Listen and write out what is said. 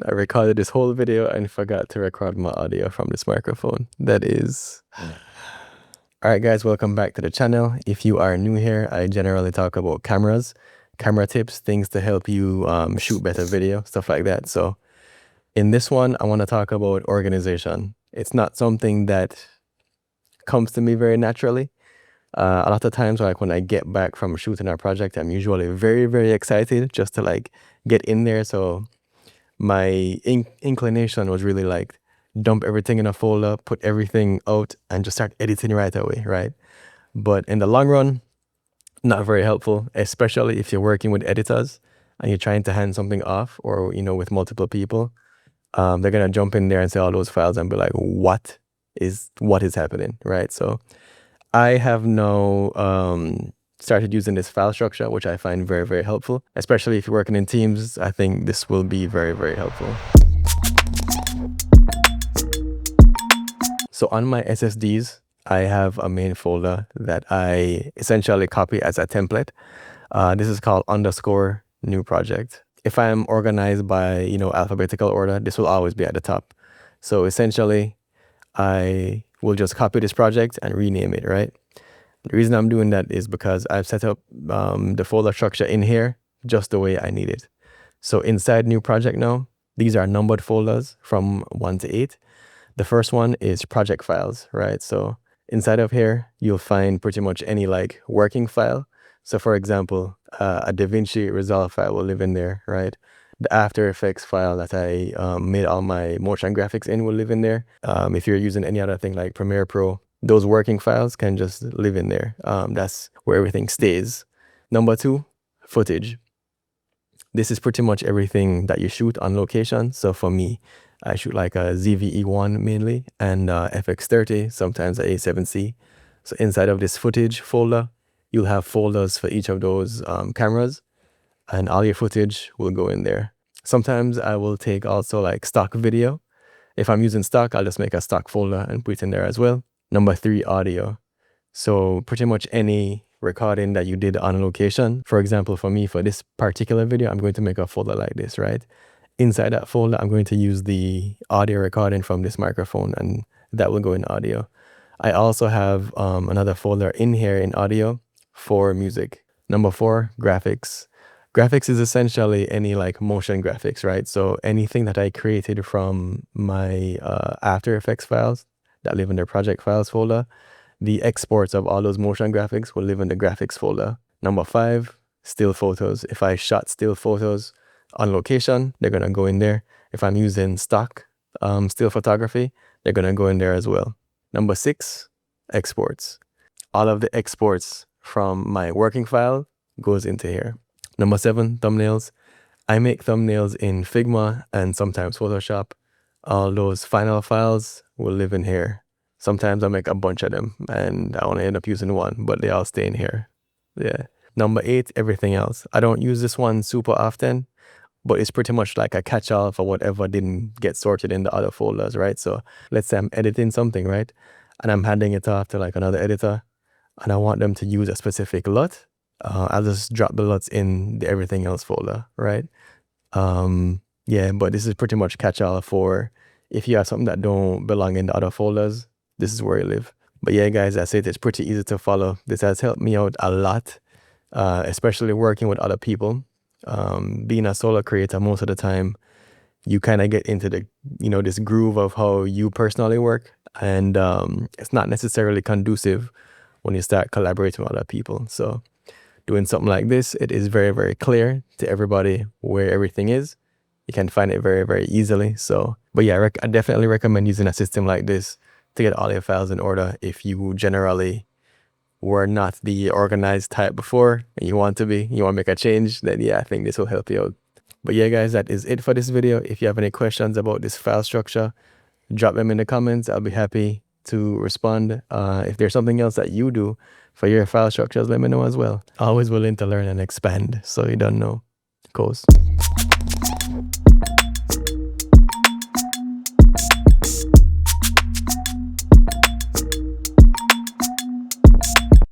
I recorded this whole video and forgot to record my audio from this microphone. That is... Alright guys, welcome back to the channel. If you are new here, I generally talk about cameras, camera tips, things to help you shoot better video, stuff like that. So in this one, I want to talk about organization. It's not something that comes to me very naturally. A lot of times, like when I get back from shooting a project, I'm usually very, very excited just to like get in there. So my inclination was really like dump everything in a folder, put everything out and just start editing right away, right? But in the long run, not very helpful, especially if you're working with editors and you're trying to hand something off, or, you know, with multiple people. They're going to jump in there and see all those files and be like, what is happening, right? So I have now started using this file structure, which I find very, very helpful, especially if you're working in teams. I think this will be very, very helpful. So on my SSDs, I have a main folder that I essentially copy as a template. This is called _new project. If I'm organized by, you know, alphabetical order, this will always be at the top. So essentially, I will just copy this project and rename it, right? The reason I'm doing that is because I've set up the folder structure in here just the way I need it. So inside new project now, these are numbered folders from 1 to 8. The first one is project files, right? So inside of here, you'll find pretty much any like working file. So for example, a DaVinci Resolve file will live in there, right? The After Effects file that I made all my motion graphics in will live in there. If you're using any other thing like Premiere Pro, those working files can just live in there. That's where everything stays. Number 2, footage. This is pretty much everything that you shoot on location. So for me, I shoot like a ZV-E1 mainly and FX30, sometimes a A7C. So inside of this footage folder, you'll have folders for each of those cameras, and all your footage will go in there. Sometimes I will take also like stock video. If I'm using stock, I'll just make a stock folder and put it in there as well. Number 3, audio. So pretty much any recording that you did on location. For example, for me, for this particular video, I'm going to make a folder like this, right? Inside that folder, I'm going to use the audio recording from this microphone, and that will go in audio. I also have another folder in here in audio for music. Number 4, graphics. Graphics is essentially any like motion graphics, right? So anything that I created from my After Effects files that live in the project files folder, the exports of all those motion graphics will live in the graphics folder. Number 5, still photos. If I shot still photos on location, they're going to go in there. If I'm using stock still photography, they're going to go in there as well. Number 6, exports. All of the exports from my working file goes into here. Number 7, thumbnails. I make thumbnails in Figma and sometimes Photoshop. All those final files will live in here. Sometimes I make a bunch of them and I only end up using one, but they all stay in here. Yeah. Number 8, everything else. I don't use this one super often, but it's pretty much like a catch-all for whatever didn't get sorted in the other folders, right? So let's say I'm editing something, right? And I'm handing it off to like another editor and I want them to use a specific LUT. I'll just drop the LUTs in the everything else folder, right? Yeah, but this is pretty much catch-all for if you have something that don't belong in the other folders, this is where you live. But yeah, guys, I said it's pretty easy to follow. This has helped me out a lot, especially working with other people. Being a solo creator, most of the time, you kind of get into the, you know, this groove of how you personally work. And it's not necessarily conducive when you start collaborating with other people. So doing something like this, it is very, very clear to everybody where everything is. You can find it very, very easily. So, but yeah, I definitely recommend using a system like this to get all your files in order. If you generally were not the organized type before and you want to make a change, then yeah, I think this will help you out. But yeah, guys, that is it for this video. If you have any questions about this file structure, drop them in the comments. I'll be happy to respond. If there's something else that you do for your file structures, let me know as well. Always willing to learn and expand, so you don't know. Of course.